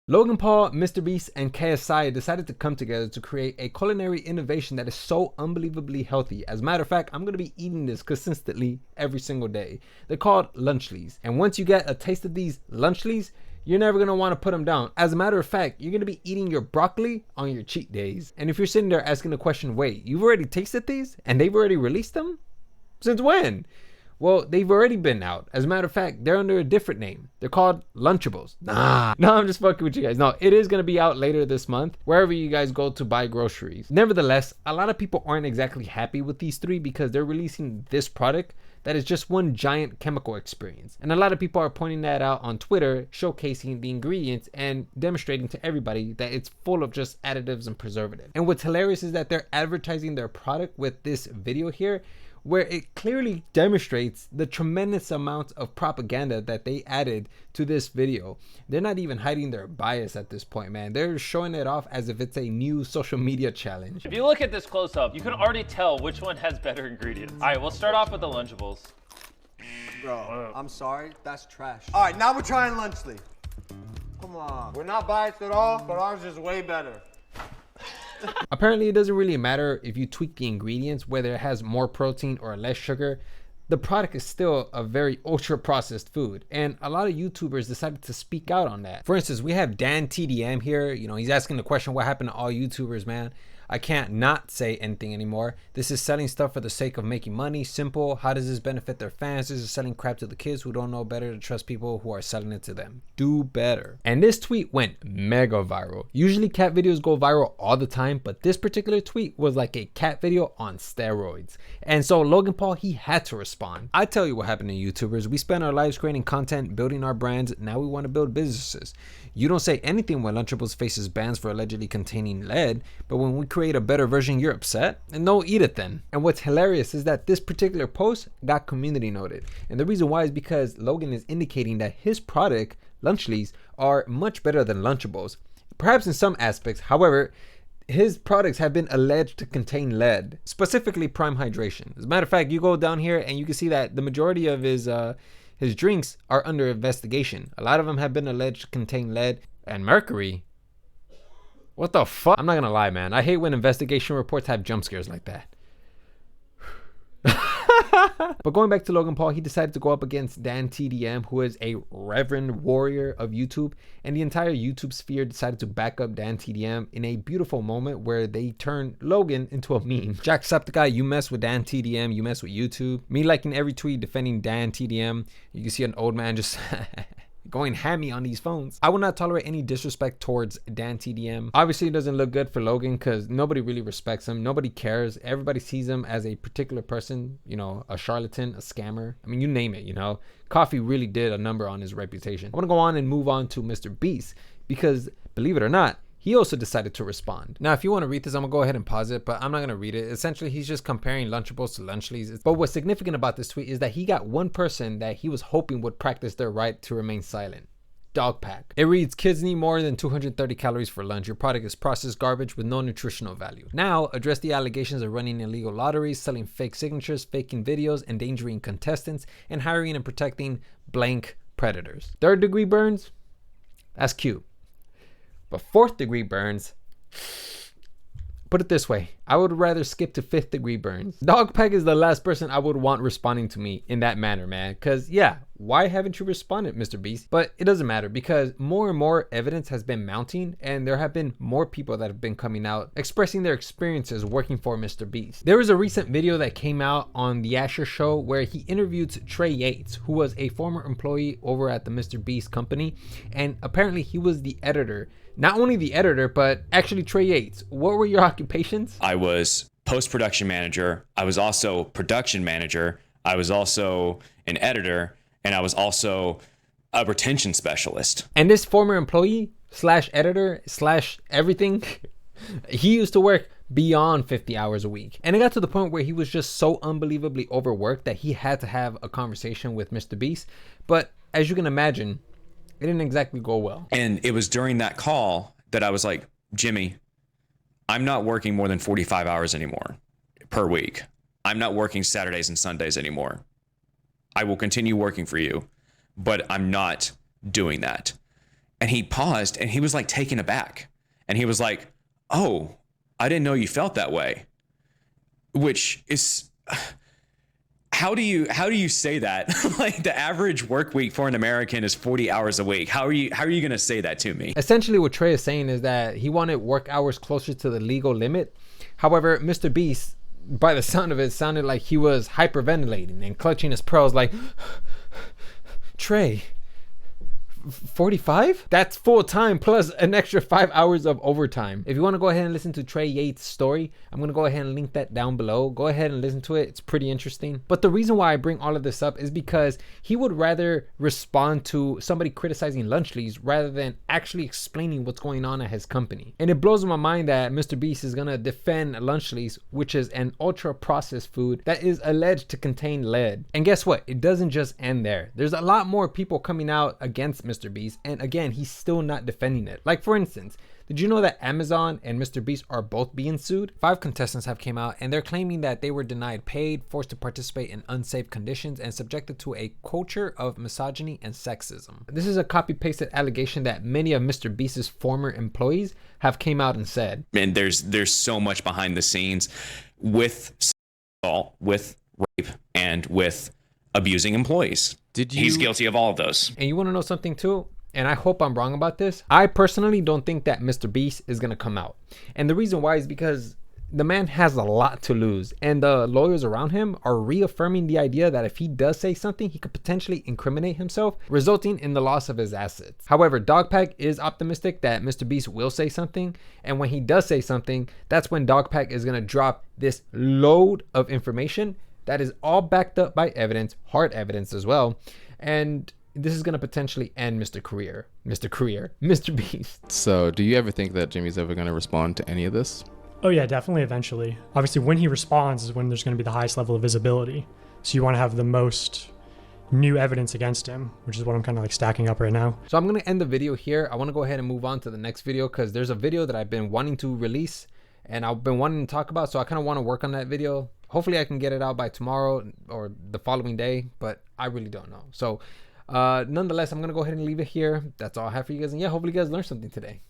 Logan Paul, MrBeast, and KSI decided to come together to create a culinary innovation that is so unbelievably healthy. As a matter of fact, I'm going to be eating this consistently every single day. They're called Lunchlies. And once you get a taste of these Lunchlies, you're never going to want to put them down. As a matter of fact, you're going to be eating your broccoli on your cheat days. And if you're sitting there asking the question, wait, you've already tasted these and they've already released them? Since when? Well, they've already been out. As a matter of fact, they're under a different name. They're called Lunchables. No, I'm just fucking with you guys. No, it is going to be out later this month, wherever you guys go to buy groceries. Nevertheless, a lot of people aren't exactly happy with these three because they're releasing this product that is just one giant chemical experience. And a lot of people are pointing that out on Twitter, showcasing the ingredients and demonstrating to everybody that it's full of just additives and preservatives. And what's hilarious is that they're advertising their product with this video here, where it clearly demonstrates the tremendous amount of propaganda that they added to this video. They're not even hiding their bias at this point, man. They're showing it off as if it's a new social media challenge. If you look at this close up, you can already tell which one has better ingredients. All right, we'll start off with the Lunchables. Bro, I'm sorry, that's trash. All right, now we're trying Lunchly. Come on. We're not biased at all, but ours is way better. Apparently, it doesn't really matter if you tweak the ingredients, whether it has more protein or less sugar. The product is still a very ultra processed food, and a lot of YouTubers decided to speak out on that. For instance, we have Dan TDM here. You know, he's asking the question, what happened to all YouTubers, man? I can't not say anything anymore. This is selling stuff for the sake of making money. Simple. How does this benefit their fans? This is selling crap to the kids who don't know better to trust people who are selling it to them. Do better. And this tweet went mega viral. Usually cat videos go viral all the time, but this particular tweet was like a cat video on steroids. And so Logan Paul, he had to respond. I tell you what happened to YouTubers. We spend our lives creating content, building our brands. Now we want to build businesses. You don't say anything when Lunchables faces bans for allegedly containing lead, but when we create a better version, you're upset? And no, eat it then. And what's hilarious is that this particular post got community noted. And the reason why is because Logan is indicating that his product, Lunchlies, are much better than Lunchables. Perhaps in some aspects, however, his products have been alleged to contain lead, specifically Prime Hydration. As a matter of fact, you go down here and you can see that the majority of his drinks are under investigation. A lot of them have been alleged to contain lead and mercury. What the fuck? I'm not gonna lie, man. I hate when investigation reports have jump scares like that. But going back to Logan Paul, he decided to go up against Dan TDM, who is a reverend warrior of YouTube, and the entire YouTube sphere decided to back up Dan TDM in a beautiful moment where they turned Logan into a meme. Jacksepticeye, you mess with Dan TDM, you mess with YouTube. Me liking every tweet defending Dan TDM. You can see an old man just going hammy on these phones. I will not tolerate any disrespect towards Dan TDM. Obviously, it doesn't look good for Logan because nobody really respects him. Nobody cares. Everybody sees him as a particular person, you know, a charlatan, a scammer. I mean, you name it, you know. Coffee really did a number on his reputation. I want to go on and move on to MrBeast because, believe it or not, he also decided to respond. Now, if you want to read this, I'm going to go ahead and pause it, but I'm not going to read it. Essentially, he's just comparing Lunchables to Lunchlies. But what's significant about this tweet is that he got one person that he was hoping would practice their right to remain silent. Dogpack. It reads, kids need more than 230 calories for lunch. Your product is processed garbage with no nutritional value. Now, address the allegations of running illegal lotteries, selling fake signatures, faking videos, endangering contestants, and hiring and protecting blank predators. Third degree burns? That's cute. But fourth degree burns, put it this way, I would rather skip to fifth degree burns. Dogpack is the last person I would want responding to me in that manner, man. Because yeah, why haven't you responded, MrBeast? But it doesn't matter because more and more evidence has been mounting and there have been more people that have been coming out expressing their experiences working for MrBeast. There was a recent video that came out on the Asher show where he interviewed Trey Yates, who was a former employee over at the MrBeast company. And apparently he was the editor. Not only the editor, but actually Trey Yates, what were your occupations? I was post-production manager. I was also production manager. I was also an editor, and I was also a retention specialist. And this former employee slash editor slash everything, he used to work beyond 50 hours a week. And it got to the point where he was just so unbelievably overworked that he had to have a conversation with MrBeast. But as you can imagine, it didn't exactly go well. And it was during that call that I was like, Jimmy, I'm not working more than 45 hours anymore per week. I'm not working Saturdays and Sundays anymore. I will continue working for you, but I'm not doing that. And he paused and he was like taken aback. And he was like, oh, I didn't know you felt that way. Which is, how do you say that? Like the average work week for an American is 40 hours a week. How are you going to say that to me? Essentially what Trey is saying is that he wanted work hours closer to the legal limit. However, Mr. Beast, by the sound of it, sounded like he was hyperventilating and clutching his pearls like, Trey, 45? That's full time plus an extra 5 hours of overtime. If you want to go ahead and listen to Trey Yates' story, I'm going to go ahead and link that down below. Go ahead and listen to it. It's pretty interesting. But the reason why I bring all of this up is because he would rather respond to somebody criticizing Lunchleys rather than actually explaining what's going on at his company. And it blows my mind that Mr. Beast is going to defend Lunchleys, which is an ultra processed food that is alleged to contain lead. And guess what? It doesn't just end there. There's a lot more people coming out against Mr. Beast, and again, he's still not defending it. Like for instance, did you know that Amazon and Mr. Beast are both being sued? 5 contestants have came out and they're claiming that they were denied paid, forced to participate in unsafe conditions, and subjected to a culture of misogyny and sexism. This is a copy-pasted allegation that many of Mr. Beast's former employees have came out and said. And there's so much behind the scenes with assault, with rape, and with abusing employees. He's guilty of all of those. And you want to know something too? And I hope I'm wrong about this. I personally don't think that Mr. Beast is going to come out. And the reason why is because the man has a lot to lose. And the lawyers around him are reaffirming the idea that if he does say something, he could potentially incriminate himself, resulting in the loss of his assets. However, Dogpack is optimistic that Mr. Beast will say something. And when he does say something, that's when Dogpack is going to drop this load of information that is all backed up by evidence, hard evidence as well. And this is going to potentially end Mr. Beast. So do you ever think that Jimmy's ever going to respond to any of this? Oh yeah, definitely eventually. Obviously when he responds is when there's going to be the highest level of visibility. So you want to have the most new evidence against him, which is what I'm kind of like stacking up right now. So I'm going to end the video here. I want to go ahead and move on to the next video because there's a video that I've been wanting to release and I've been wanting to talk about. So I kind of want to work on that video. Hopefully I can get it out by tomorrow or the following day, but I really don't know. So nonetheless, I'm going to go ahead and leave it here. That's all I have for you guys. And yeah, hopefully you guys learned something today.